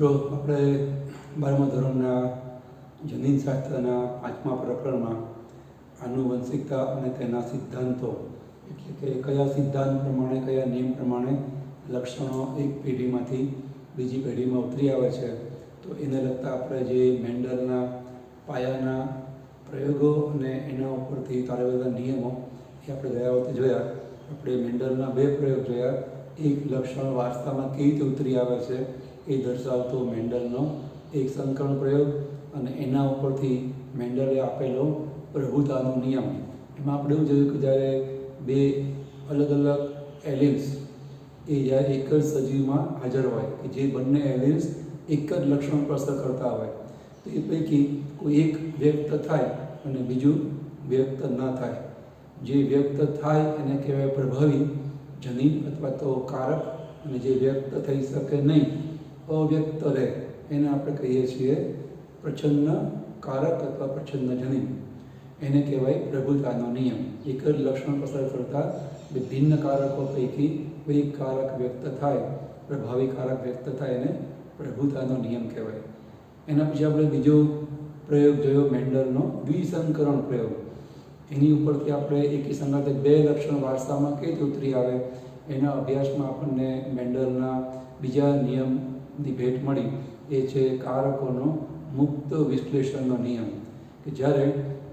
મિત્રો, આપણે 12મા ધોરણના જનીનશાસ્ત્રના 5મા પ્રકરણમાં આનુવંશિકતા અને તેના સિદ્ધાંતો, એટલે કે કયા સિદ્ધાંત પ્રમાણે, કયા નિયમ પ્રમાણે લક્ષણો એક પેઢીમાંથી બીજી પેઢીમાં ઉતરી આવે છે, તો એને લગતા આપણે જે મેન્ડલના પાયાના પ્રયોગો અને એના ઉપરથી તારવેલા નિયમો એ આપણે ગયા વખતે જોયા. આપણે મેન્ડલના 2 પ્રયોગ જોયા. એક, લક્ષણ વારસામાં કેવી રીતે ઉતરી આવે છે એ દર્શાવતો મેન્ડલનો એક સંકરણ પ્રયોગ, અને એના ઉપરથી મેન્ડલે આપેલો પ્રભુતાનો નિયમ. એમાં આપણે એવું જોયું કે જ્યારે 2 અલગ અલગ એલિલ્સ એ જ્યારે એક જ સજીવમાં હાજર હોય, કે જે બંને એલિલ્સ એક જ લક્ષણ પર અસર કરતા હોય, તો એ પૈકી કોઈ એક વ્યક્ત થાય અને બીજું વ્યક્ત ન થાય. જે વ્યક્ત થાય એને કહેવાય પ્રભાવી જનીન અથવા તો કારક, અને જે વ્યક્ત થઈ શકે નહીં, અવ્યક્ત રહે, એને આપણે કહીએ છીએ પ્રચ્છન્ન કારક અથવા પ્રચ્છન્ન જનીન. એને કહેવાય પ્રભુતાનો નિયમ. એક જ લક્ષણ પસાર કરતા બે ભિન્ન કારકો પૈકી કોઈ કારક વ્યક્ત થાય, પ્રભાવી કારક વ્યક્ત થાય, એને પ્રભુતાનો નિયમ કહેવાય. એના પછી આપણે બીજો પ્રયોગ જોયો મેન્ડલનો દ્વિસંકરણ પ્રયોગ. એની ઉપરથી આપણે એકી સંગાતે 2 લક્ષણ વારસામાં કઈ રીતે ઉતરી આવે એના અભ્યાસમાં આપણને મેન્ડલના બીજા નિયમની ભેટ મળી. એ છે કારકોનો મુક્ત વિશ્લેષણનો નિયમ, કે જ્યારે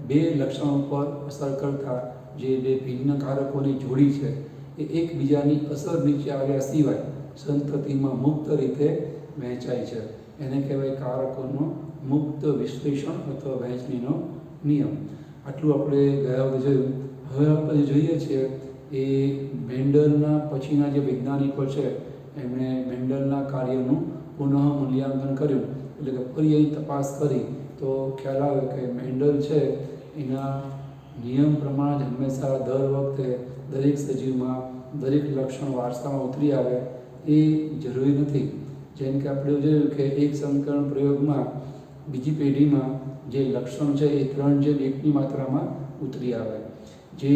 2 લક્ષણો પર અસર કરતા જે 2 ભિન્ન કારકોની જોડી છે એ એકબીજાની અસર નીચે આવ્યા સિવાય સંતતિમાં મુક્ત રીતે વહેંચાય છે. એને કહેવાય કારકોનો મુક્ત વિશ્લેષણ અથવા વહેંચણીનો નિયમ. આટલું આપણે ગયા વખતે જોયું. હવે આપણે જોઈએ છીએ એ મેન્ડલના પછીના જે વૈજ્ઞાનિકો છે એમણે મેન્ડલના કાર્યનું પુનઃ મૂલ્યાંકન કર્યું. એટલે કે ફરી અહીં તપાસ કરી તો ખ્યાલ આવે કે મેન્ડલ છે એના નિયમ પ્રમાણે જ હંમેશા દર વખતે દરેક સજીવમાં દરેક લક્ષણ વારસામાં ઉતરી આવે એ જરૂરી નથી. જેમ કે આપણે જોયું કે એક સંકરણ પ્રયોગમાં બીજી પેઢીમાં જે લક્ષણ છે એ 3:1ની માત્રામાં ઉતરી આવે. જે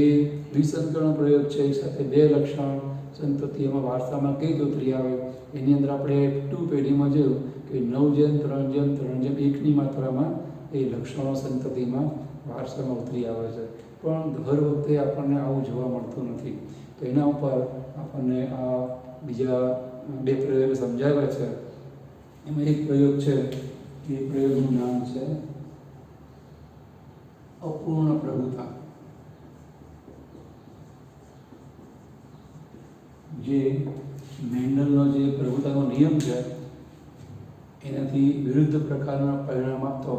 દ્વિસંકરણ પ્રયોગ છે એ સાથે 2 લક્ષણ સંતતિઓમાં વારસામાં કઈ રીતે ઉતરી આવે એની અંદર આપણે 2 પેઢીમાં જોયું કે 9:3:3:1ની માત્રામાં એ લક્ષણો સંતતિમાં વારસામાં ઉતરી આવે છે. પણ હર વખતે આપણને આવું જોવા મળતું નથી. તો એના ઉપર આપણને આ બીજા 2 પ્રયોગો સમજાવ્યા છે. એમાં એક પ્રયોગ છે, એ પ્રયોગનું નામ છે અપૂર્ણ પ્રભુતા. જે મેન્ડલનો જે પ્રભુતાનો નિયમ છે એનાથી વિરુદ્ધ પ્રકારના પરિણામ આપતો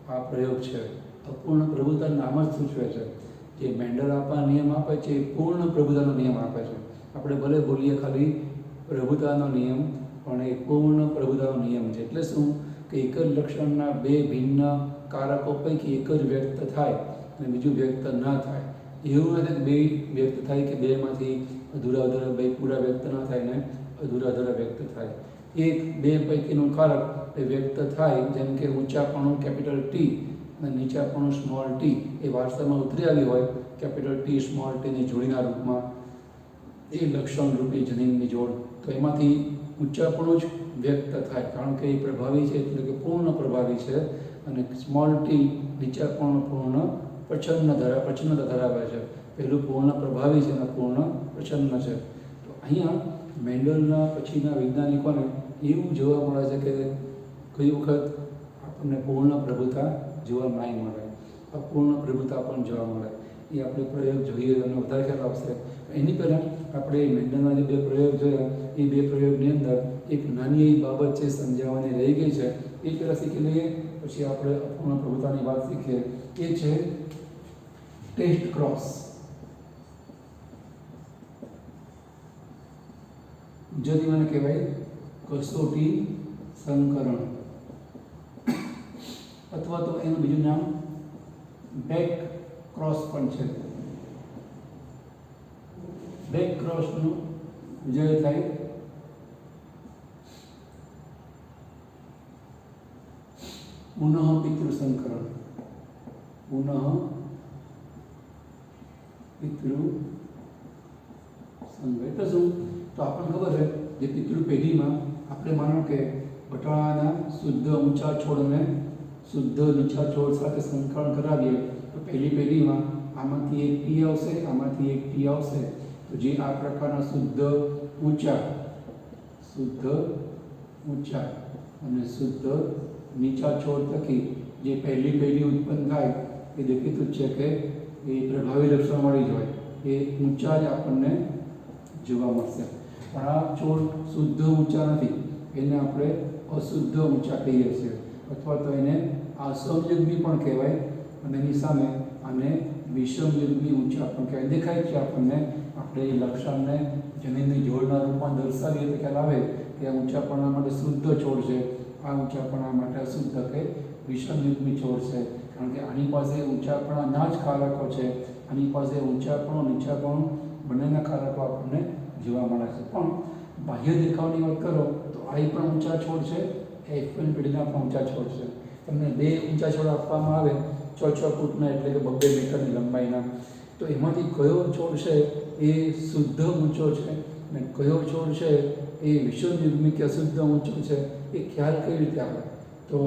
આ પ્રયોગ છે. અપૂર્ણ પ્રભુતા નામ જ સૂચવે છે. જે મેન્ડલ આપવા નિયમ આપે છે એ પૂર્ણ પ્રભુતાનો નિયમ આપે છે. આપણે ભલે બોલીએ ખાલી પ્રભુતાનો નિયમ, પણ એ પૂર્ણ પ્રભુતાનો નિયમ છે. એટલે શું કે એક જ લક્ષણના 2 ભિન્ન કારકો પૈકી એક જ વ્યક્ત થાય અને બીજું વ્યક્ત ન થાય. એવું નથી કે 2 વ્યક્ત થાય કે 2માંથી અધૂરા 2 પૂરા વ્યક્ત ન થાય ને અધૂરા વ્યક્ત થાય. 2 પૈકીનું કારક એ વ્યક્ત થાય, જેમ કે ઊંચાપણું કેપિટલ ટી અને નીચાપણું સ્મોલ ટી એ વારસામાં ઉતરી આવી હોય, કેપિટલ ટી સ્મોલ ટીની જોડીના રૂપમાં એ લક્ષણ રૂપી જનીનની જોડ, તો એમાંથી ઊંચાપણું જ વ્યક્ત થાય, કારણ કે એ પ્રભાવી છે, એટલે કે પૂર્ણ પ્રભાવી છે. અને સ્મોલ ટી નીચાપણું પૂર્ણ પ્રચ્છન્નતા ધરાવે છે. પહેલું પૂર્ણ પ્રભાવી છે અને પૂર્ણ પ્રચ્છન્ન છે. તો અહીંયા મેન્ડલના પછીના વૈજ્ઞાનિકોને એવું જોવા મળે છે કે કઈ વખત આપણને પૂર્ણ પ્રભુતા જોવા નહીં મળે, અપૂર્ણ પ્રભુતા પણ જોવા મળે. એ આપણે પ્રયોગ જોઈએ અને વધારે ખ્યાલ આવશે. એની પહેલાં આપણે મેન્ડલના જે 2 પ્રયોગ જોયા એ 2 પ્રયોગની અંદર એક નાની એવી બાબત છે સમજાવવાની રહી ગઈ છે, એ પહેલાં શીખી લઈએ, પછી આપણે અપૂર્ણ પ્રભુતાની વાત શીખીએ. એ છે ટેસ્ટ ક્રોસ. ગુજરાતીમાં કહેવાય કસોટી સંકરણ, અથવા તો એનું બીજું નામ બેક ક્રોસ પણ છે. બેક ક્રોસનું વિજય થાય પુનઃ પિતૃ સંકરણ. પુનઃ પિતૃ સંકરણ એટલે શું? તો આપણને ખબર છે જે પિતૃ પેઢીમાં આપણે માનો કે ઘટાડાના શુદ્ધ ઊંચા છોડને શુદ્ધ નીચા છોડ સાથે સંકલન કરાવીએ તો પહેલી પેઢીમાં આમાંથી એક ટી આવશે, આમાંથી એક ટી આવશે. તો જે આ પ્રકારના શુદ્ધ ઊંચા અને શુદ્ધ નીચા છોડ થકી જે પહેલી પેઢી ઉત્પન્ન થાય એ દેખીતું જ છે કે એ પ્રભાવી લક્ષણ મળી જ હોય, એ ઊંચા જ આપણને જોવા મળશે. પણ આ છોડ શુદ્ધ ઊંચા નથી, એને આપણે અશુદ્ધ ઊંચા કહીએ છીએ, અથવા તો એને અસમયુગ્મી પણ કહેવાય. અને એની સામે આને વિષમયુગ્મી ઊંચા પણ કહેવાય. દેખાય છે આપણને, આપણે એ લક્ષણને જમીનની જોડના રૂપમાં દર્શાવીએ તો ખ્યાલ આવે કે આ ઊંચાપણા માટે શુદ્ધ છોડ છે, આ ઊંચાપણા માટે અશુદ્ધ કે વિષમયુગ્મી છોડ છે. કારણ કે આની પાસે ઊંચાપણાના જ કારકો છે, આની પાસે ઊંચાપણું નીચાપણું બંનેના કારકો આપણને જોવા મળે છે. પણ બાહ્ય દેખાવની વાત કરો તો આ પણ ઊંચા છોડ છે, F1 પેઢીના પણ ઊંચા છોડ છે. તમને બે ઊંચા છોડ આપવામાં આવે 6 ફૂટના એટલે કે 2 મીટરની લંબાઈના, તો એમાંથી કયો છોડ છે એ શુદ્ધ ઊંચો છે અને કયો છોડ છે એ વિષમયુગ્મી કે અશુદ્ધ ઊંચો છે એ ખ્યાલ કઈ રીતે આવે? તો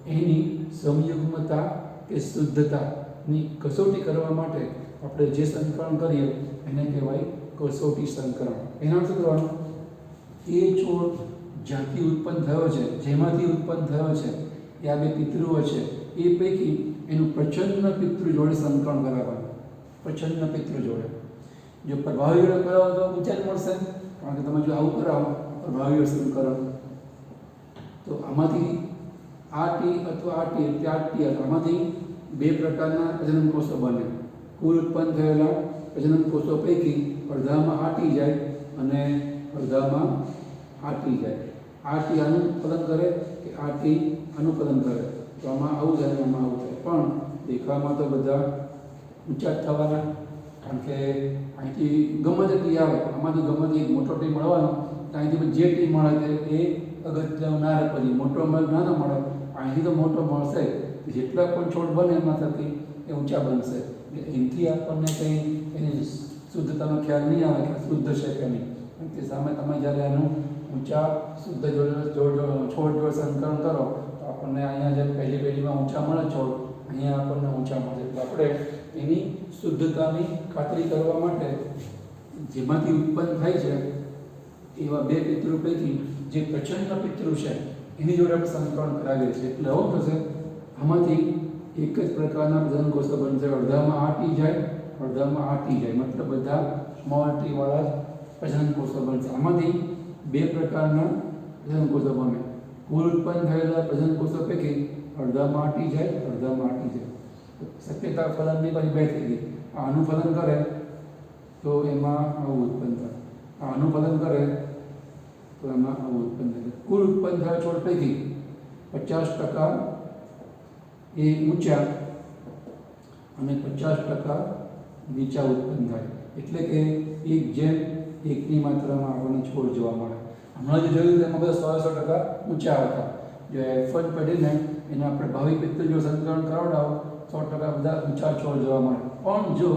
એની સમયુગ્મતા કે શુદ્ધતાની કસોટી કરવા માટે આપણે જે સંકલન કરીએ એને કહેવાય કસોટી સંકલન. એના શું કરવાનું? એ છોડ જ્યાંથી ઉત્પન્ન થયો છે, જેમાંથી ઉત્પન્ન થયો છે, એ આ બે પિતૃઓ છે, એ પૈકી એનું પ્રચ્છન્ન પિતૃ જોડે સંકલન કરાવવાનું. પ્રચ્છન્ન પિતૃ જોડે જો પ્રભાવી જોડે કરાવો તો ઊંચા જ મળશે, કારણ કે તમે જો આવું કરાવો પ્રભાવી સંકલન, તો આમાંથી આ ટી અથવા આ ટી એટલે આ ટી, આમાંથી બે પ્રકારના પ્રજનન કોષો બને. કુલ ઉત્પન્ન થયેલા પ્રજનન કોષો પૈકી અડધામાં આ ટી જાય અને અડધામાં આ ટી જાય. આ ટી આનું ઉત્પાદન કરે કે આ ટી આનું ઉત્પાદન કરે, તો આમાં આવું જાય, આમાં આવું થાય. પણ દેખાવામાં તો બધા ઊંચા જ થવાના, કારણ કે અહીંથી ગમે તે ટી આવે, આમાંથી ગમે તે મોટો ટી મળવાનો, અહીંથી જે ટી મળે તે એ અગત્યનું ના રાખવું. મોટો મળે નાનો મળે, અહીંથી તો મોટો મળશે, જેટલા પણ છોડ બને એમાં થકી એ ઊંચા બનશે. એટલે એનાથી આપણને કંઈ એની શુદ્ધતાનો ખ્યાલ નહીં આવે કે શુદ્ધ છે કે નહીં. તે સામે તમે જ્યારે એનું ઊંચા શુદ્ધ છોડ જોડે સંકલન કરો તો આપણને અહીંયા જે પહેલી પેઢીમાં ઊંચા મળે છોડ, અહીંયા આપણને ઊંચા મળે. એટલે આપણે એની શુદ્ધતાની ખાતરી કરવા માટે જેમાંથી ઉત્પન્ન થાય છે એવા બે પિતૃ પૈકી જે પ્રચ્છન્ન પિતૃ છે એની જોડે આપણે સંકલન કરાવીએ છીએ. એટલે આવું થશે, આમાંથી એક જ પ્રકારના પ્રજનન કોષો બનશે. અડધામાં આ ટી જાય, અડધામાં આ ટી જાય, મતલબ બધા સ્મોલ ટી વાળા પ્રજનન કોષો બનશે. આમાંથી બે પ્રકારના પ્રજનન કોષો બને. કુલ ઉત્પન્ન થયેલા પ્રજનન કોષો પૈકી અડધામાં આ ટી જાય, અડધામાં આ ટી જાય. શક્યતા ફલનની પછી બે થઈ ગઈ. આનું ફલન કરે તો એમાં આવું ઉત્પન્ન થાય, આનું ફલન કરે તો એમાં આવું ઉત્પન્ન થાય. કુલ ઉત્પન્ન થયા છોડ પૈકી 50% એ ઊંચા અને 50% નીચા ઉત્પન્ન થાય. એટલે કે 1:1ની માત્રામાં આપણને છોડ જોવા મળે. હમણાં જે જોયું એમાં બધા 100% ઊંચા હતા. જો F1 પેઢીને એને આપણે ભાવિ પિતૃ જો સંકલન કરાવડાવો 100% બધા ઊંચા છોડ જોવા મળે. પણ જો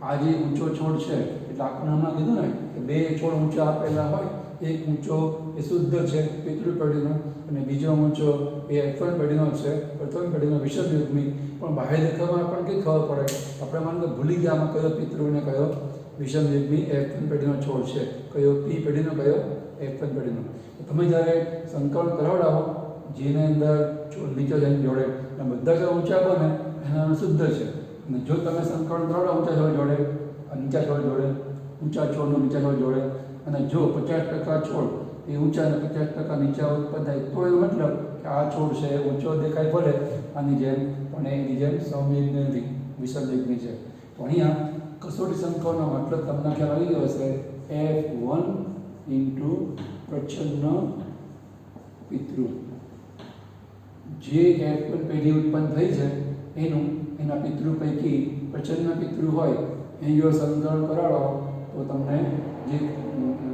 આ જે ઊંચો છોડ છે, એટલે આપણે હમણાં કીધું ને કે બે છોડ ઊંચા આપેલા હોય, એક ઊંચો એ શુદ્ધ છે પિતૃ પેઢીનો અને બીજો ઊંચો એ F1 પેઢીનો છે, પ્રથમ પેઢીનો વિષમયુગ્મી. પણ બાહ્ય દેખાવમાં આપણને કંઈ ખબર પડે? આપણે માનો કે ભૂલી ગયા આમાં કયો પિતૃ ને કયો વિષમયુગ્મી F1 પેઢીનો છોડ છે, કયો P પેઢીનો, કયો F1 પેઢીનો. તમે જ્યારે સંકલન કરાવડાવો જેની અંદર છોડ નીચે જઈને જોડે બધા છોડ ઊંચા બને એના શુદ્ધ છે. અને જો તમે સંકલન કરાવડાવો ઊંચા છોડ જોડે, નીચા છોડ જોડે, ઊંચા છોડનો નીચા છોડ જોડે, અને જો 50% છોડ એ ઊંચા અને 50% નીચા ઉત્પન્ન થાય, તો એનો મતલબ કે આ છોડ છે ઊંચો દેખાય ભલે આની જેમ, પણ એની જેમ સમયુગ્મી નથી, વિષમયુગ્મી છે. તો અહીંયા કસોટી સંકલનનો મતલબ તમને ખ્યાલ આવી ગયો હશે. F1 ઇન્ટુ પ્રચ્છન્ન પિતૃ, જે F1 પેઢી ઉત્પન્ન થઈ છે એનું એના પિતૃ પૈકી પ્રચ્છન્ન પિતૃ હોય એની જો સંકલન કરાવો તો તમને જે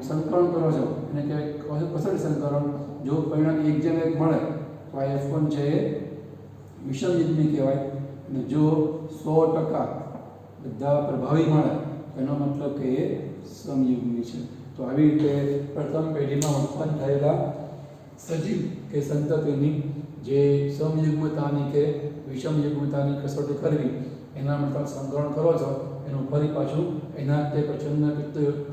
સંકલન કરો છો એને કહેવાય કસોટી સંકલન. જો પરિણામ 1:1 મળે તો આ F1 છે એ વિષમયુગ્મી કહેવાય. અને જો 100% બધા પ્રભાવી મળે એનો મતલબ કે એ સમયુગ્મી છે. તો આવી રીતે પ્રથમ પેઢીમાં ઉત્પન્ન થયેલા સજીવ કે સંતતિની જે સમયુગ્મતાની કે વિષમયુગ્મતાની કસોટી કરવી, એના માટે તમે સંકરણ કરો છો એનું ફરી પાછું એના તે પ્રચંડના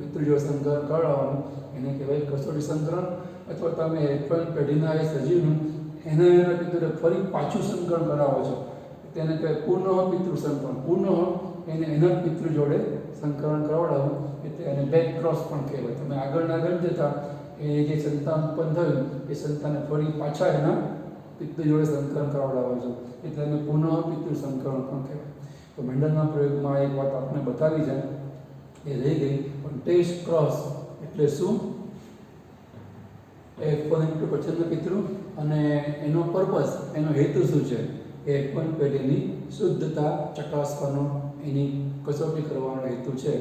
પિતૃજો સંકરણ કરાવવાનું, એને કહેવાય કસોટી સંકરણ. અથવા તમે F1 પેઢીના એ સજીવનું એના પિતૃ ફરી પાછું સંકરણ કરાવો છો, તેને કહેવાય પુનઃ પિતૃ સંકરણ. પુનઃ એને એના પિતૃ જોડે સંકરણ કરાવડાવવું, એટલે એને બેક ક્રોસ પણ કહેવાય. તમે આગળ જતા એ જે સંતાન ઉત્પન્ન થયું એ સંતાનને ફરી પાછા એના પિતૃ જોડે સંકરણ કરાવડાવો છો, એટલે એને પુનઃ પિતૃ સંકરણ પણ કહેવાય. તો મેન્ડલના પ્રયોગમાં એક વાત આપણે બતાવી છે એ રહી ગઈ, પણ ટેસ્ટ ક્રોસ એટલે શું? F1 પ્રચંડ પિતૃ, અને એનો પર્પસ, એનો હેતુ શું છે? F1 પેઢીની શુદ્ધતા ચકાસવાનો, એની કસોટી કરવાનો હેતુ છે.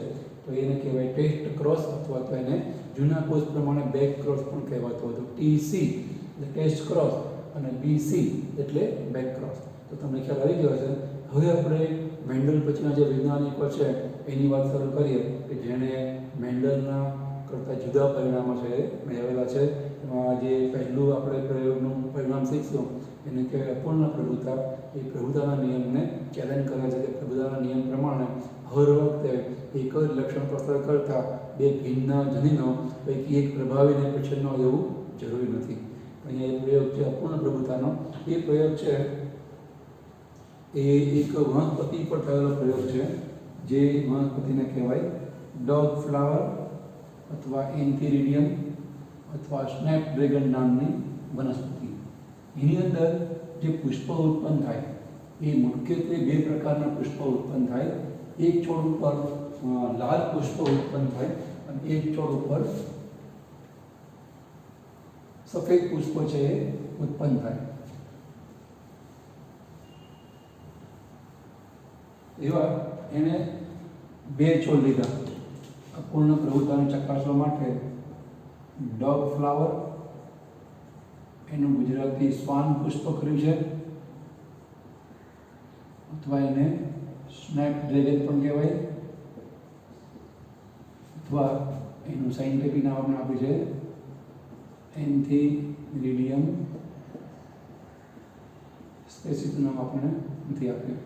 તો એને કહેવાય ટેસ્ટ ક્રોસ, અથવા તો એને જૂના કોષ પ્રમાણે બેક ક્રોસ પણ કહેવાતું હતું. TC એટલે ટેસ્ટ ક્રોસ અને BC એટલે બેક ક્રોસ. તો તમને ખ્યાલ આવી ગયો છે. હવે આપણે મેન્ડલ પછીના જે વૈજ્ઞાનિકો છે એની વાત શરૂ કરીએ કે જેણે મેન્ડલના કરતાં જુદા પરિણામો છે મેળવેલા છે. એમાં જે પહેલું આપણે પ્રયોગનું પરિણામ શીખશું એને કહેવાય અપૂર્ણ પ્રભુતા. એ પ્રભુતાના નિયમને ચેલેન્જ કરે છે કે પ્રભુતાના નિયમ પ્રમાણે હર વખતે એક જ લક્ષણ પ્રસર કરતા બે ભિન્ન જનીનો પૈકી એક પ્રભાવીને પ્રચ્છન્ન એવું જરૂરી નથી. અહીંયા એ પ્રયોગ છે અપૂર્ણ પ્રભુતાનો. એ પ્રયોગ છે એ એક વનસ્પતિ પર થયેલો પ્રયોગ છે, જે વનસ્પતિને કહેવાય ડોગ ફ્લાવર અથવા એન્થિરિડિયમ અથવા સ્નેપડ્રેગન નામની વનસ્પતિ. એની અંદર જે પુષ્પો ઉત્પન્ન થાય એ મુખ્યત્વે બે પ્રકારના પુષ્પો ઉત્પન્ન થાય. એક છોડ ઉપર લાલ પુષ્પો ઉત્પન્ન થાય અને એક છોડ ઉપર સફેદ પુષ્પો છે એ ઉત્પન્ન થાય. એવા એણે બે છોડ લીધા અપૂર્ણ પ્રભુતાને ચકાસવા માટે. ડોગ ફ્લાવર, એનું ગુજરાતી શ્વાન પુષ્પ કર્યું છે, અથવા એને સ્નેપડ્રેગન પણ કહેવાય, અથવા એનું સાયન્ટિફિક નામ આપણે આપ્યું છે એન્થિરિડિયમ. સ્પેસિફિક નામ આપણે નથી આપ્યું.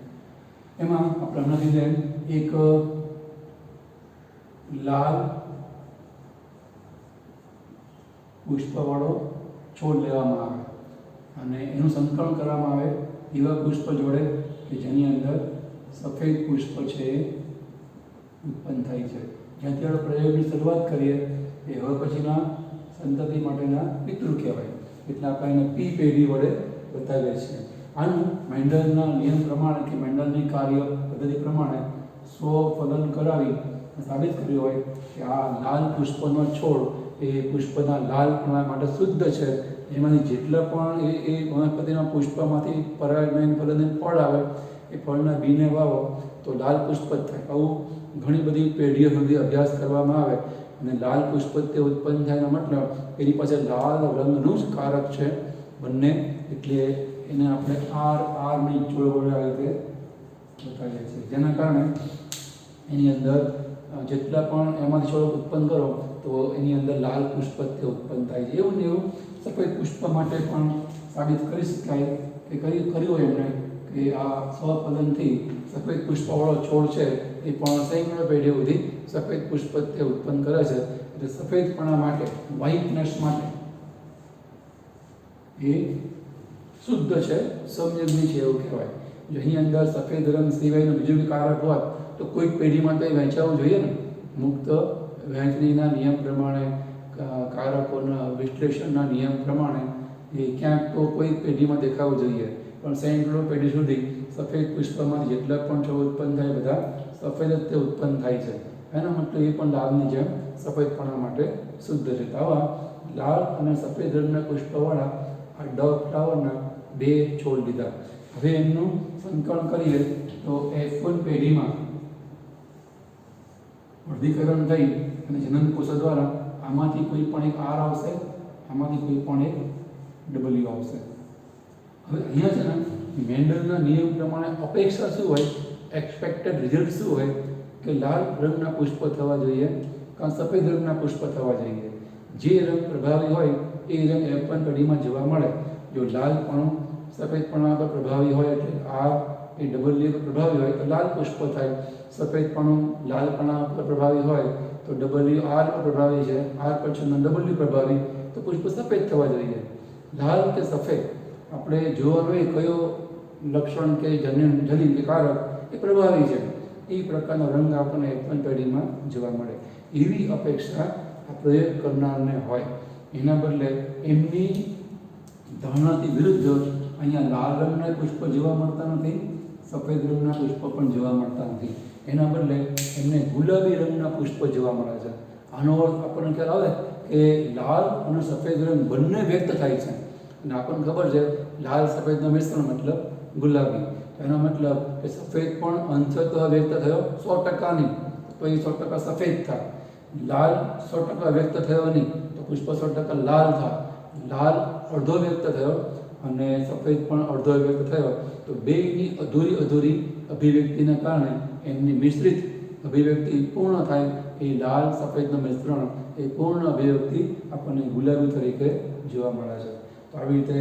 એમાં આપણે હમણાં કીધું એક લાલ પુષ્પવાળો છોડ લેવામાં આવે અને એનું સંકલન કરવામાં આવે એવા પુષ્પ જોડે કે જેની અંદર સફેદ પુષ્પ છે એ ઉત્પન્ન થાય છે. જ્યાંથી આપણે પ્રયોગની શરૂઆત કરીએ એ હવે પછીના સંતતિ માટેના પિતૃ કહેવાય. એટલે આપણે એને P પેઢી વડે બતાવીએ છીએ. આનું મેન્ડલના નિયમ પ્રમાણે કે મેન્ડલની કાર્ય પદ્ધતિ પ્રમાણે સ્વફલન કરાવી સાબિત કર્યું હોય કે આ લાલ પુષ્પનો છોડ એ પુષ્પના લાલપણા માટે શુદ્ધ છે. એમાંથી જેટલા પણ એ વનસ્પતિના પુષ્પમાંથી પરાગણ ફલન ફળ આવે એ ફળના બીને વાવો તો લાલ પુષ્પ જ થાય. આવું ઘણી બધી પેઢીઓ સુધી અભ્યાસ કરવામાં આવે અને લાલ પુષ્પ તે ઉત્પન્ન થાય એનો મતલબ એની પાસે લાલ રંગનું જ કારક છે બંને. એટલે એને આપણે આરની જોડ વડે આ રીતે બતાવીએ છીએ, જેના કારણે એની અંદર જેટલા પણ એમાંથી છોડ ઉત્પન્ન કરો તો એની અંદર લાલ પુષ્પ તે ઉત્પન્ન થાય છે. એવું ને એવું સફેદ પુષ્પ માટે પણ સાબિત કરી શકાય કે કર્યું હોય એમણે કે આ સ્વફલનથી સફેદ પુષ્પવાળો છોડ છે એ પણ સેંકડો પેઢી સુધી સફેદ પુષ્પ તે ઉત્પન્ન કરે છે. એટલે સફેદપણા માટે, વ્હાઇટનેસ માટે એ શુદ્ધ છે, સમયની છે એવું કહેવાય. જો અહીં અંદર સફેદ રંગ સિવાયનું બીજું કારક હોત તો કોઈક પેઢીમાં તો એ વહેંચાવું જોઈએ ને. મુક્ત વહેંચણીના નિયમ પ્રમાણે, કારકોના વિશ્લેષણના નિયમ પ્રમાણે એ ક્યાંક તો કોઈ પેઢીમાં દેખાવું જોઈએ. પણ સેંકડો પેઢી સુધી સફેદ પુષ્પમાં જેટલા પણ છોડ ઉત્પન્ન થાય બધા સફેદ જ તે ઉત્પન્ન થાય છે. એનો મતલબ એ પણ લાલની જેમ સફેદપણા માટે શુદ્ધ છે. આવા લાલ અને સફેદ રંગના પુષ્પવાળા આ ડોગ ફ્લાવરના બે છોડ લીધા. હવે એમનું સંકલન કરીએ તો F1 પેઢીમાં વર્ગીકરણ થઈ અને જનનકોષ દ્વારા આમાંથી કોઈ પણ એક R આવશે, આમાંથી કોઈ પણ એક W આવશે. હવે અહીંયા છે ને મેન્ડલના નિયમ પ્રમાણે અપેક્ષા શું હોય, એક્સપેક્ટેડ રિઝલ્ટ શું હોય કે લાલ રંગના પુષ્પ થવા જોઈએ કાં સફેદ રંગના પુષ્પ થવા જોઈએ. જે રંગ પ્રભાવી હોય એ રંગ F1 પેઢીમાં જોવા મળે. જો લાલપણું સફેદપણા પર પ્રભાવી હોય એટલે R એ W પર પ્રભાવી હોય તો લાલ પુષ્પ થાય. સફેદપણું લાલપણા પર પ્રભાવી હોય તો W R પર પ્રભાવી છે, R પછી W પ્રભાવી તો પુષ્પ સફેદ થવા જોઈએ. લાલ કે સફેદ આપણે જોવાનું હોય કયો લક્ષણ કે જનીન કે કારક એ પ્રભાવી છે, એ પ્રકારનો રંગ આપણને F1 પેઢીમાં જોવા મળે. એવી અપેક્ષા આ પ્રયોગ કરનારને હોય. એના બદલે એમની ધારણાથી વિરુદ્ધ અહીંયા લાલ રંગના પુષ્પ જોવા મળતા નથી, સફેદ રંગના પુષ્પ પણ જોવા મળતા નથી. એના બદલે એમને ગુલાબી રંગના પુષ્પ જોવા મળે છે. આનો અર્થ આપણને ખ્યાલ આવે કે લાલ અને સફેદ રંગ બંને વ્યક્ત થાય છે. અને આપણને ખબર છે લાલ સફેદનો મિશ્રણ મતલબ ગુલાબી. એનો મતલબ કે સફેદ પણ અંશતઃ વ્યક્ત થયો 100% નહીં તો એ 100% સફેદ થાય. લાલ 100% વ્યક્ત થયો નહીં તો પુષ્પ 100% લાલ થાય. લાલ અડધો વ્યક્ત થયો અને સફેદ પણ અડધો વ્યક્ત થયો તો બેયની અધૂરી અભિવ્યક્તિના કારણે એમની મિશ્રિત અભિવ્યક્તિ પૂર્ણ થાય. એ લાલ સફેદનું મિશ્રણ એ પૂર્ણ અભિવ્યક્તિ આપણને ગુલાબી તરીકે જોવા મળે છે. તો આવી રીતે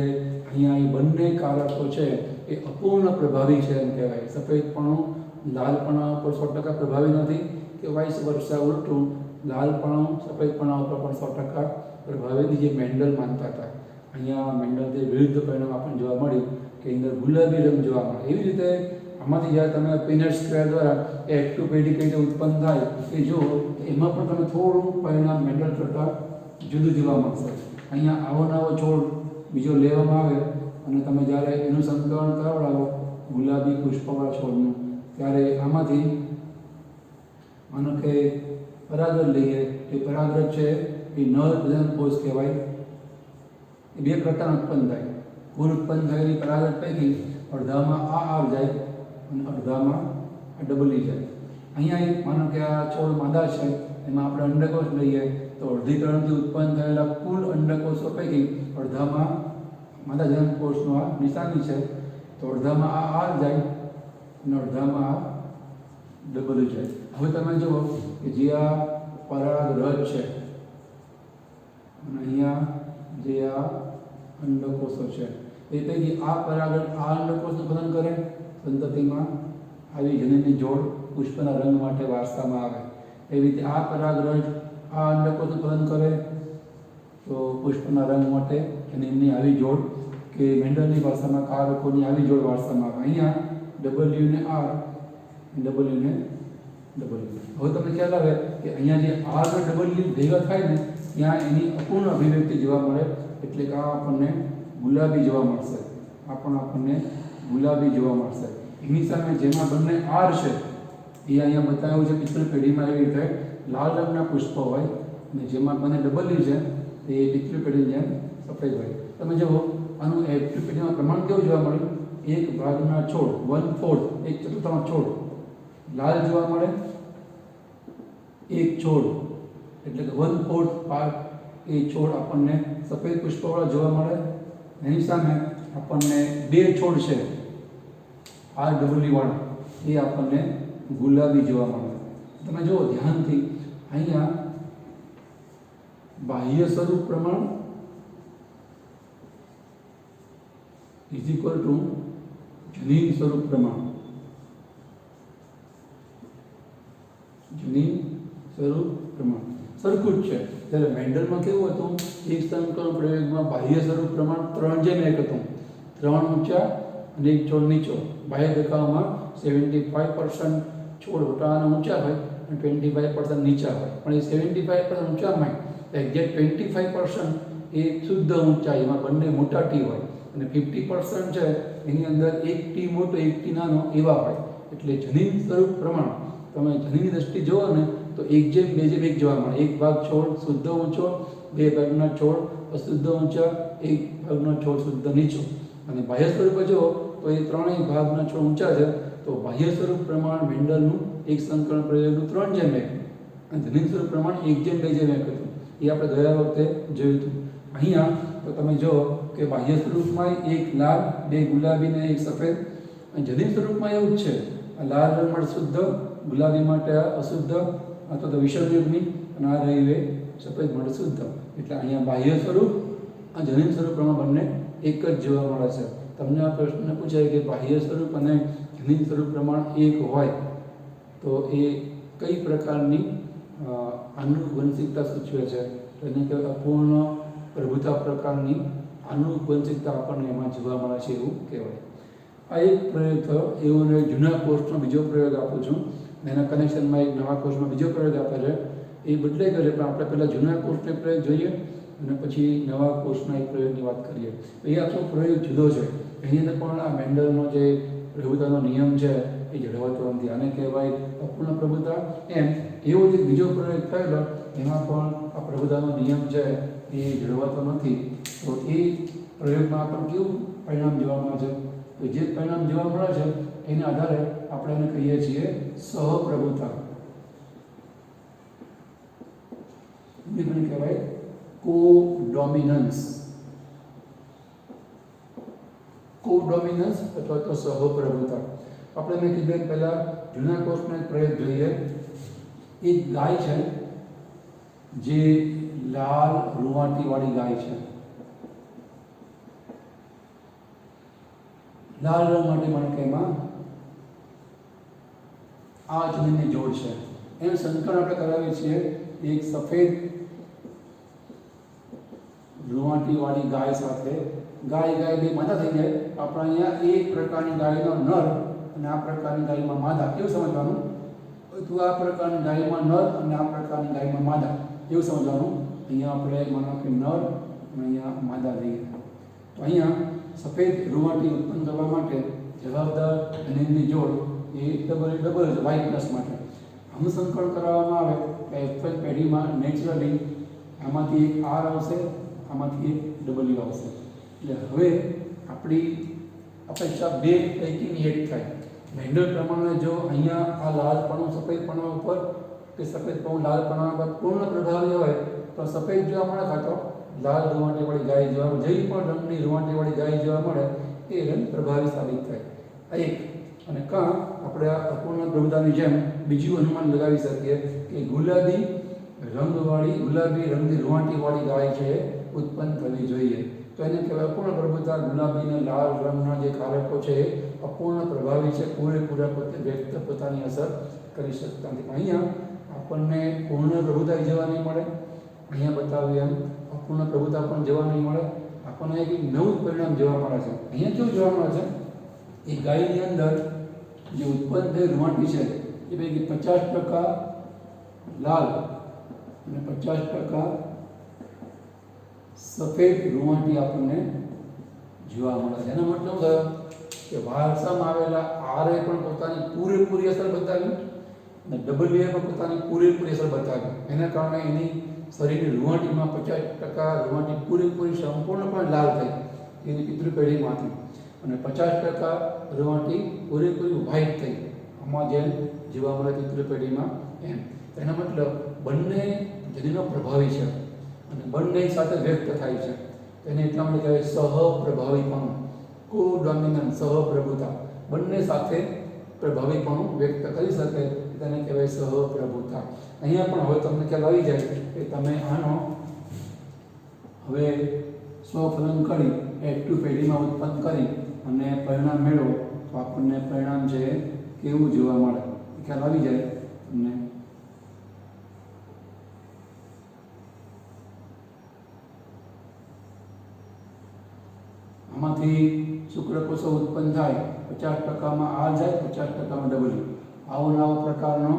અહીંયા એ બંને કારકો છે એ અપૂર્ણ પ્રભાવી છે એમ કહેવાય. સફેદપણું લાલપણા ઉપર 100% પ્રભાવી નથી કે વાઇસ વર્ષા ઉલટું લાલપણું સફેદપણા ઉપર પણ 100% પ્રભાવી જે મેન્ડલ માનતા હતા. અહીંયા મેન્ડલથી વિરુદ્ધ પરિણામ આપણને જોવા મળ્યું કે અંદર ગુલાબી રંગ જોવા મળે. એવી રીતે આમાંથી જ્યારે તમે પિનટ સ્ક્વેર દ્વારા F2 પેઢી કઈ રીતે ઉત્પન્ન થાય એ જુઓ, એમાં પણ તમે થોડું પરિણામ મેન્ડલ કરતાં જુદું જોવા મળશે. અહીંયા આવો નવો છોડ બીજો લેવામાં આવે અને તમે જ્યારે એનું સંકલન કરાવડાવો ગુલાબી પુષ્પવાળા છોડનું, ત્યારે આમાંથી માનો કે પરાગર લઈએ. એ પરાગર છે એ નર પ્રજનન કોષ કહેવાય. એ બે પ્રકાર ઉત્પન્ન થાય. કુલ ઉત્પન્ન થયેલી પરાગર પૈકી અડધામાં આ જાય અને અડધામાં આ ડબલી જાય. અહીંયા એક માનો કે આ છોડ માદા છે, એમાં આપણે અંડકોષ લઈએ તો અર્ધીકરણથી ઉત્પન્ન થયેલા કુલ અંડકોષો પૈકી અડધામાં માદા જનનકોષનું આ નિશાની છે તો અડધામાં આ આર જાય અને અડધામાં આ ડબલી જાય. હવે તમે જુઓ કે જે આ પરાગરજ છે અને અહીંયા જે આ અંડકોષો છે એ પૈકી આ પરાગર આ અંડકોષનું પતન કરે, સંતતિમાં આવી જનીનની જોડ પુષ્પના રંગ માટે વારસામાં આવે. એવી રીતે આ પરાગરજ આ અંડકોષનું પતન કરે તો પુષ્પના રંગ માટે જનીનની આવી જોડ કે મેન્ડલની ભાષામાં કારકોની આવી જોડ વારસામાં આવે. અહીંયા W ને R, W ને W. હવે તમને ખ્યાલ આવે કે અહીંયા જે R અને W ભેગા થાય ને ત્યાં એની અપૂર્ણ અભિવ્યક્તિ જોવા મળે. એટલે કે આ આપણને ગુલાબી જોવા મળશે. આ પણ આપણને ગુલાબી જોવા મળશે. એની સામે જેમાં બંને R છે એ અહીંયા બતાવ્યું છે પિત્તળ પેઢીમાં એવી રીતે લાલ રંગના પુષ્પ હોય અને જેમાં બંને W છે એ પિત્તળ પેઢીની જેમ સફેદ હોય. તમે જુઓ આનું F2 પેઢીમાં પ્રમાણ કેવું જોવા મળ્યું? એક ભાગના છોડ 1/4 એક ચતુર્થાંશ છોડ લાલ જોવા મળે, એક છોડ એટલે કે 1/4 પાર્ટ એ છોડ આપણને સફેદ પુષ્પવાળા જોવા મળે. એની સામે આપણને બે છોડ છે RW વાળા એ આપણને ગુલાબી જોવા મળે. તમે જુઓ ધ્યાનથી અહીંયા બાહ્ય સ્વરૂપ પ્રમાણ ઇઝ ઇક્વલ ટુ જનીન સ્વરૂપ પ્રમાણ. જનીન સ્વરૂપ પ્રમાણ સરખું જ છે. જ્યારે મેન્ડલમાં કેવું હતું, એક સંકલન પ્રયોગમાં બાહ્ય સ્વરૂપ પ્રમાણ 3:1 હતું. 3 ઊંચા અને એક છોડ નીચો. બાહ્ય દેખાવમાં 75% છોડ મોટા અને ઊંચા હોય અને 25% નીચા હોય. પણ એ 75% ઊંચામાં એક્ઝેક્ટ 25% એ શુદ્ધ ઊંચાઈ, એમાં બંને મોટા ટી હોય અને 50% છે એની અંદર એક ટી મોટો એક ટી નાનો એવા હોય. એટલે જનીન સ્વરૂપ પ્રમાણ તમે જનીનની દ્રષ્ટિ જુઓ ને તો 1:2:1 જોવા મળે. એક ભાગ છોડ શુદ્ધ ઊંચો, બે ભાગના છોડ અશુદ્ધ ઊંચા, એક ભાગનો છોડ શુદ્ધ નીચો. અને બાહ્ય સ્વરૂપ જુઓ તો એ ત્રણેય ભાગના છોડ ઊંચા છે. તો બાહ્ય સ્વરૂપ પ્રમાણ મેન્ડલનું એક સંકલન પ્રયોગનું 3:1 અને જનીન સ્વરૂપ પ્રમાણ 1:2:1 હતું. એ આપણે ગયા વખતે જોયું હતું. અહીંયા તો તમે જુઓ કે બાહ્ય સ્વરૂપમાં એક લાલ, બે ગુલાબી ને એક સફેદ. અને જનીન સ્વરૂપમાં એવું જ છે. આ લાલ રંગ માટે શુદ્ધ, ગુલાબી માટે અશુદ્ધ અથવા તો વિષમયુગ્મી અને આ રહ્યું એ સફેદ માટે શુદ્ધ. એટલે અહીંયા બાહ્ય સ્વરૂપ અને જનીન સ્વરૂપ પ્રમાણ બંને એક જ જોવા મળે છે. તમને આ પ્રશ્ન પૂછાય કે બાહ્ય સ્વરૂપ અને જનીન સ્વરૂપ પ્રમાણ એક હોય તો એ કઈ પ્રકારની આનુવંશિકતા સૂચવે છે? એને કહેવાય અપૂર્ણ પ્રભુતા પ્રકારની આનુવંશિકતા આપણને એમાં જોવા મળે છે એવું કહેવાય. આ એક પ્રયોગ થયો. એવો જૂના કોર્સનો બીજો પ્રયોગ આપું છું. એના કનેક્શનમાં એક નવા કોર્સમાં બીજો પ્રયોગ આપે છે. એ બદલાઈ ગયો છે, પણ આપણે પહેલાં જૂના કોર્સનો એક પ્રયોગ જોઈએ અને પછી નવા કોર્સના એક પ્રયોગની વાત કરીએ. એ આખો પ્રયોગ જુદો છે. એની અંદર પણ આ મેન્ડલનો જે પ્રભુતાનો નિયમ છે એ જળવાતો નથી. આને કહેવાય અપૂર્ણ પ્રભુતા. એમ એવો જે બીજો પ્રયોગ થયેલો એમાં પણ આ પ્રભુતાનો નિયમ છે એ જળવાતો નથી. તો એ પ્રયોગમાં આપણને કેવું પરિણામ જોવા મળે છે? તો જે પરિણામ જોવા મળે છે એના આધારે આપણે એને કહીએ છીએ સહપ્રભુતા. એને કહેવાય કોડોમિનન્સ. કોડોમિનન્સ અથવા તો સહપ્રભુતા. આપણે મેં કીધું પહેલાં જૂના કોર્સનો એક પ્રયોગ જોઈએ. એક ગાય છે જે લાલ રૂંવાટીવાળી ગાય છે. લાલ રંગ માટે મને કે એમાં આ જમીનની જોડ છે. એનું સંકલન આપણે કરાવીએ છીએ એક સફેદ રૂંવાટીવાળી ગાય સાથે. ગાય બે માદા થઈ જાય. આપણે અહીંયા એક પ્રકારની ગાયનો નર અને આ પ્રકારની ગાયમાં માદા એવું સમજવાનું. તો આ પ્રકારની ગાયમાં નર અને આ પ્રકારની ગાયમાં માદા એવું સમજવાનું. અહીંયા આપણે માનો કે નર અને અહીંયા માદા લઈએ. તો અહીંયા સફેદ રૂંવાટી ઉત્પન્ન કરવા માટે જવાબદાર જનીનની જોડ એ ડબલ છે વ્હાઇટનેસ માટે. આનું સંકલન કરવામાં આવે તો એફએલ પેઢીમાં નેચરલી આમાંથી એક આર આવશે, આમાંથી એક ડબલ્યુ આવશે. એટલે હવે આપણી અપેક્ષા બે પૈકીની એક થાય. મેન્ડલ પ્રમાણે જો અહીંયા આ લાલપણું સફેદપણા ઉપર કે સફેદપણું લાલપણા પર પૂર્ણ પ્રભાવી હોય તો સફેદ જોવા મળે, કાં તો લાલ રૂંવાટીવાળી ગાય જોવા મળે. જે પણ રંગની રૂંવાટીવાળી ગાય જોવા મળે એ રંગ પ્રભાવી સાબિત થાય. આ એક. અને કાં આપણે આ અપૂર્ણ પ્રભુતાની જેમ બીજું અનુમાન લગાવી શકીએ કે ગુલાબી રંગની રૂંવાટીવાળી ગાય છે ઉત્પન્ન થવી જોઈએ. તો એને કહેવાય અપૂર્ણ પ્રભુતા. ગુલાબી અને લાલ રંગના જે કારકો છે એ અપૂર્ણ પ્રભાવી છે, પૂરેપૂરા પોતે વ્યક્ત પોતાની અસર કરી શકતા નથી. અહીંયા આપણને પૂર્ણ પ્રભુતા જોવા નહીં મળે. અહીંયા બતાવ્યું એમ અપૂર્ણ પ્રભુતા પણ જોવા નહીં મળે. આપણને એક નવું પરિણામ જોવા મળે છે. અહીંયા કેવું જોવા મળે છે? એ ગાયની અંદર જે ઉત્પન્ન થયેલ રૂંવાટી છે એ પૈકી 50% લાલ અને 50% સફેદ રૂંવાટી આપણને જોવા મળે છે. એનો મતલબ થયો કે વારસામાં આવેલા આરે પણ પોતાની પૂરેપૂરી અસર બતાવી અને ડબલ્યુએ પણ પોતાની પૂરેપૂરી અસર બતાવી. એના કારણે એની શરીરની રૂંવાટીમાં 50% રૂંવાટી પૂરેપૂરી સંપૂર્ણપણે લાલ થઈ એની પિતૃપેઢીમાંથી, અને 50% રૂંવાટી પૂરેપૂરી વ્હાઇટ થઈ આમાં જેમ જોવા મળે પિતૃપેઢીમાં એમ. એના મતલબ બંને જનીનો પ્રભાવી છે અને બંને સાથે વ્યક્ત થાય છે. તેને એટલા માટે કહેવાય સહપ્રભાવીપણું, કોડોમિનન્સ, સહપ્રભુતા. બંને સાથે પ્રભાવીપણું વ્યક્ત કરી શકે તેને કહેવાય સહપ્રભુતા. અહીંયા પણ હવે તમને ખ્યાલ આવી જાય કે તમે આનો હવે સ્વફલન કરી F2 પેઢીમાં ઉત્પન્ન કરી અને પરિણામ મેળવો તો આપણને પરિણામ છે કેવું જોવા મળે ખ્યાલ આવી જાય તમને. આમાંથી શુક્રકોષો ઉત્પન્ન થાય, 50%માં આર જાય, 50%માં ડબલ્યુ. આવો નવો પ્રકારનો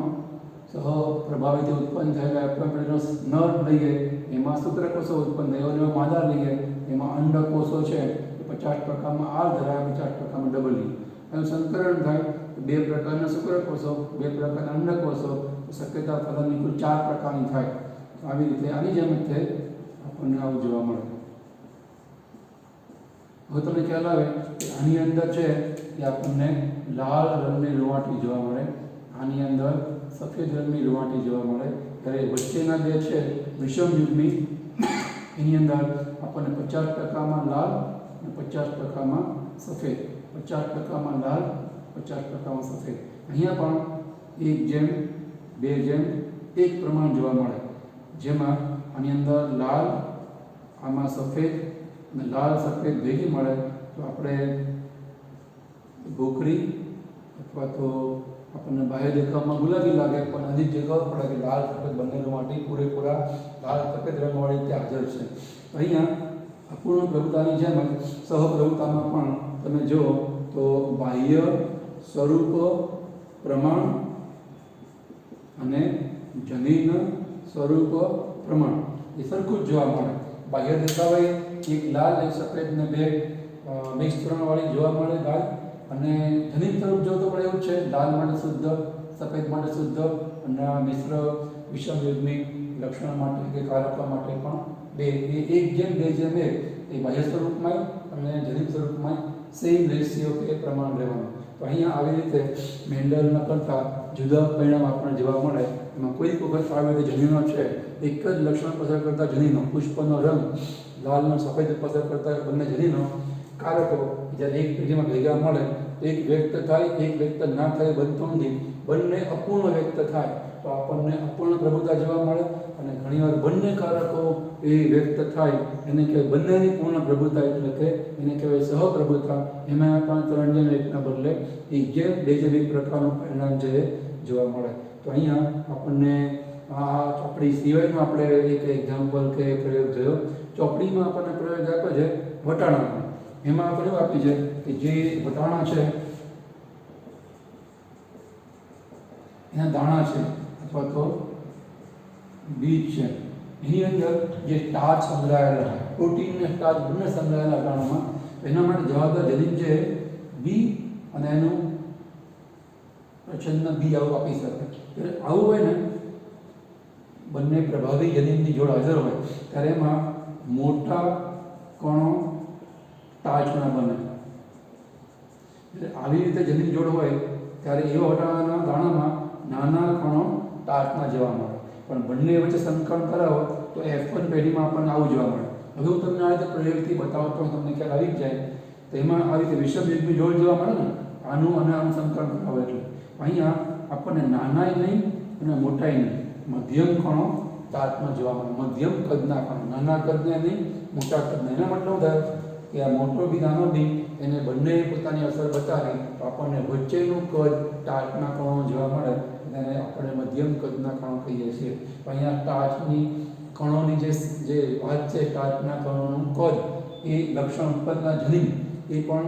સહપ્રભાવિત ઉત્પન્ન થયેલા એપ્લોઇમેન્ટનો નર લઈએ એમાં શુક્રકોષો ઉત્પન્ન થાય, એવો માદા લઈએ એમાં અંડકોષો છે 50%માં આર ધરાવે, 50%માં ડબલ્યુ. એનું સંકરણ થાય બે પ્રકારના શુક્રકોષો, બે પ્રકારના અંડકોષો, શક્યતા ફલનની કુલ 4 પ્રકારની થાય. આવી રીતે આની જેમ જ આપણને આવું જોવા મળે. હવે તમને ખ્યાલ આવે કે આની અંદર છે કે આપણને લાલ રંગની રૂંવાટી જોવા મળે, આની અંદર સફેદ રંગની રૂંવાટી જોવા મળે. ત્યારે વચ્ચેના બે છે વિષમયુગ્મી, એની અંદર આપણને 50%માં લાલ અને 50%માં સફેદ, 50%માં લાલ, 50%માં સફેદ. અહીંયા પણ 1:2:1 પ્રમાણ જોવા મળે, જેમાં આની અંદર લાલ, આમાં સફેદ અને લાલ સફેદ ભેગી મળે તો આપણે ભૂખરી અથવા તો આપણને બાહ્ય દેખાવમાં ગુલાબી લાગે, પણ આની જ ખબર પડે કે લાલ સફેદ બંનેમાંથી પૂરેપૂરા લાલ સફેદ રંગવાળી ત્યાં હાજર છે. અહીંયા અપૂર્ણ પ્રભુતાની જેમ સહપ્રભુતામાં પણ તમે જુઓ તો બાહ્ય સ્વરૂપ પ્રમાણ અને જનીન સ્વરૂપ પ્રમાણ એ સરખું જ જોવા મળે. બાહ્ય દેખાવે એક લાલ એક સફેદ ને બે મિક્સ ત્રણવાળી જોવા મળે ગાય, અને જનીન સ્વરૂપ જો તો પણ એવું છે, લાલ માટે શુદ્ધ, સફેદ માટે શુદ્ધ, અને આ મિશ્ર વિષમયુગ્મિક લક્ષણ માટે કે કારકવા માટે પણ બે એક જેમ એક એ બાહ્ય સ્વરૂપમાં અને જનીન સ્વરૂપમાં સેમ રેશિયો કે પ્રમાણ રહેવાનું. તો અહીંયા આવી રીતે મેન્ડલના કરતાં જુદા પરિણામ આપણને જોવા મળે. એમાં કોઈક વખત આવી રીતે જનીનો છે, એક જ લક્ષણ પસાર કરતા જનીનો, પુષ્પનો રંગ લાલનો સફેદ પસાર કરતા બંને જનીનો કારકો જ્યારે એક પેઢીમાં ભેગા મળે, એક વ્યક્ત થાય, એક વ્યક્ત ના થાય બનતું નથી, બંને અપૂર્ણ વ્યક્ત થાય તો આપણને અપૂર્ણ પ્રભુતા જોવા મળે. અને ઘણીવાર બંને કારકો એ વ્યક્ત થાય એને કહેવાય બંનેની પૂર્ણ પ્રભુતા, એટલે કે એને કહેવાય સહપ્રભુતા. એમાં પણ ત્રણ જેમ એકના બદલે એક જેમ બે જેમ એક પ્રકારનું પરિણામ છે એ જોવા મળે. તો અહીંયા આપણને આ ચોપડી સિવાયનું આપણે એક એક્ઝામ્પલ કે પ્રયોગ જોયો. ચોપડીમાં આપણને પ્રયોગ આપ્યો છે વટાણાનો. એમાં આપણે એવું આપ્યું છે કે જે વટાણા છે એના દાણા છે અથવા તો બીજ છે, એની અંદર જે સ્ટાર્ચ સંગ્રહાયેલા, પ્રોટીન અને સ્ટાર્ચ બંને સંગ્રહાયેલા દાણામાં, એના માટે જવાબદાર જનીન છે બી, અને એનું પ્રચ્છન્ન બી આવું આપી શકે. ત્યારે આવું હોય ને, બંને પ્રભાવી જનીનની જોડ હાજર હોય ત્યારે એમાં મોટા કણો સ્ટાર્ચના બને. એટલે આવી રીતે જનીન જોડ હોય ત્યારે એવા વટાણાના દાણામાં નાના કણો સ્ટાર્ચના જોવા મળે. પણ બંને વચ્ચે સંકલન કરાવો તો F1 પેઢીમાં આપણને આવું જોવા મળે. હવે હું તમને આ રીતે પ્રયોગથી બતાવતો તમને ખ્યાલ આવી જ જાય. તો એમાં આવી રીતે વિષમયુગ્મી જોડ જોવા મળે ને, આનું અને આનું સંકલન કરાવો એટલે અહીંયા આપણને નાનાય નહીં અને મોટાય નહીં, મધ્યમ કણો સ્ટાર્ચમાં જોવા મળે. મધ્યમ કદના કણો, નાના કદના નહીં, મોટા કદના. એના મતલબ થાય કે આ મોટો બી નાનો બી એને બંને પોતાની અસર બતાવી તો આપણને વચ્ચેનું કદ સ્ટાર્ચના કણો જોવા મળે, એને આપણે મધ્યમ કદના કણો કહીએ છીએ. અહીંયા સ્ટાર્ચની કણોની જે વાત છે, સ્ટાર્ચના કણોનું કદ એ લક્ષણ ઉત્પન્નના જનીન એ પણ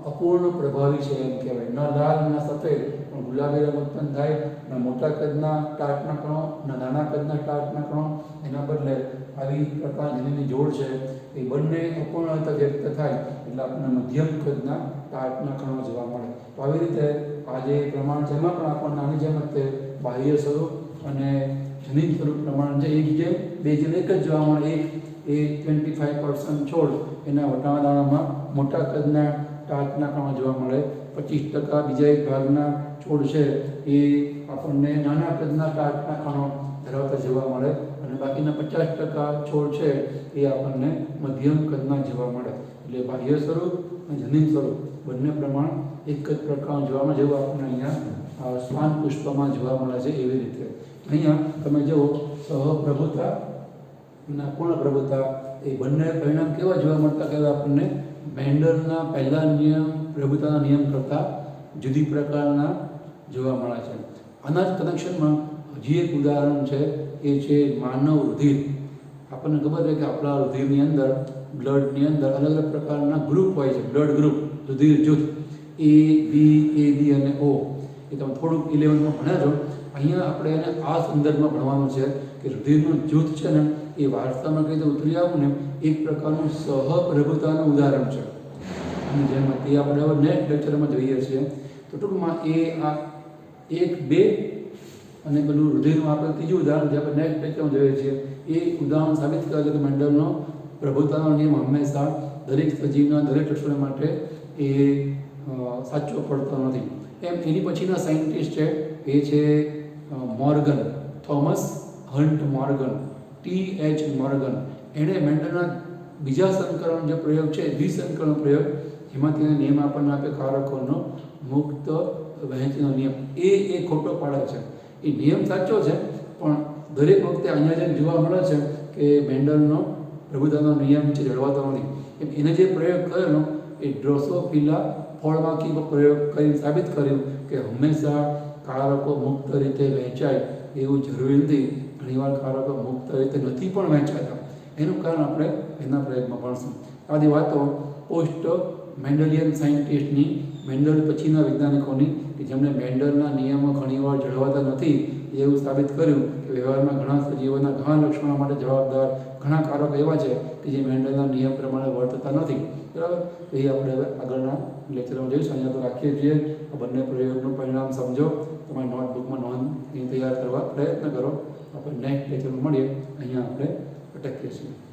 અપૂર્ણ પ્રભાવી છે એમ કહેવાય. ન લાલ ન સફેદ પણ ગુલાબી રંગ ઉત્પન્ન થાય, ન મોટા કદના સ્ટાર્ચના કણો ન નાના કદના સ્ટાર્ચના કણો. એના બદલે આવી પ્રકારની જનીનની જોડ છે એ બંને અપૂર્ણતા વ્યક્ત થાય એટલે આપણને મધ્યમ કદના સ્ટાર્ચના કણો જોવા મળે. તો આવી રીતે આ જે પ્રમાણ છે એમાં પણ આપણને આની જેમ જ બાહ્ય સ્વરૂપ અને જનીન સ્વરૂપ પ્રમાણ છે એક જેમ બે જેમ એક જ જોવા મળે. એ 25% છોડ એના વટાણા દાણામાં મોટા કદના સ્ટાર્ચના કણો જોવા મળે. 25% બીજા એક ભાગના છોડ છે એ આપણને નાના કદના સ્ટાર્ચના કણો ધરાવતા જોવા મળે, અને બાકીના 50% છોડ છે એ આપણને મધ્યમ કદના જોવા મળે. એટલે બાહ્ય સ્વરૂપ અને જનીન સ્વરૂપ બંને પ્રમાણ એક જ પ્રકારનું જોવા મળે, જેવું આપણને અહીંયા શ્વાન પુષ્પમાં જોવા મળે છે એવી રીતે. અહીંયા તમે જુઓ સહપ્રભુતા અને પૂર્ણ પ્રભુતા એ બંને પરિણામ કેવા જોવા મળતા કે આપણને મેન્ડલના પહેલા નિયમ પ્રભુતાના નિયમ કરતાં જુદી પ્રકારના જોવા મળે છે. આના જ કનેક્શનમાં હજી એક ઉદાહરણ છે, એ છે માનવ રુધિર. આપણને ખબર છે કે આપણા રુધિરની અંદર, બ્લડની અંદર અલગ અલગ પ્રકારના ગ્રુપ હોય છે, બ્લડ ગ્રુપ, રુધિર જૂથ A, B, AB અને O. એ તમે થોડુંક 11માં ભણ્યા છો. અહીંયા આપણે એને આ સંદર્ભમાં ભણવાનું છે કે રુધિરનું જૂથ છે ને એ વારસામાં કઈ રીતે ઉતરી આવું ને એક પ્રકારનું સહપ્રભુતાનું ઉદાહરણ છે. અને જેમ તે આપણે હવે નેક્સ્ટ લેક્ચરમાં જોઈએ છીએ. તો ટૂંકમાં એ આ 1, 2 અને પેલું રુધિરનું આપણે ત્રીજું ઉદાહરણ જે આપણે નેક્સ્ટ લેક્ચરમાં જોઈએ છીએ એ ઉદાહરણ સાબિત કરે છે કે મેન્ડલનો પ્રભુતાનો નિયમ હંમેશા દરેક સજીવના દરેક લક્ષણો માટે એ સાચો પડતો નથી. એમ એની પછીના સાયન્ટિસ્ટ છે એ છે Morgan, Thomas hunt Morgan, TH Morgan. એણે મેન્ડલના બીજા સંકલન જે પ્રયોગ છે, દ્વિસંકલન પ્રયોગ, એમાંથી એને નિયમ આપણને આપે કારકોનો મુક્ત વહેંચણીનો નિયમ. એ ખોટો પાડે છે. એ નિયમ સાચો છે પણ દરેક વખતે અહીંયા જેમ જોવા મળે છે કે મેન્ડલનો પ્રભુતાનો નિયમ છે જળવાતો નથી, એમ એને જે પ્રયોગ કરેલો એ ડ્રોસોફિલા ફળમાંથી પ્રયોગ કરીને સાબિત કર્યું કે હંમેશા કારકો મુક્ત રીતે વહેંચાય એવું જરૂરી નથી. ઘણીવાર કારકો મુક્ત રીતે નથી પણ વહેંચાતા. એનું કારણ આપણે એના પ્રયોગમાં ભણશું. આ બધી વાતો પોસ્ટ મેન્ડલિયન સાયન્ટિસ્ટની, મેન્ડલ પછીના વૈજ્ઞાનિકોની કે જેમણે મેન્ડલના નિયમો ઘણીવાર જળવાતા નથી એવું સાબિત કર્યું કે વ્યવહારમાં ઘણા સજીવોના ઘણા લક્ષણો માટે જવાબદાર ઘણા કારકો એવા છે કે જે મેન્ડલના નિયમ પ્રમાણે વર્તતા નથી. બરાબર, એ આપણે હવે આગળના લેક્ચરમાં જોઈશું. અહીંયા તો રાખીએ છીએ. આ બંને પ્રયોગનું પરિણામ સમજો, તમારી નોટબુકમાં નોંધ તૈયાર કરવા પ્રયત્ન કરો. આપણે નેક્સ્ટ લેક્ચરમાં મળીએ. અહીંયા આપણે અટકીએ છીએ.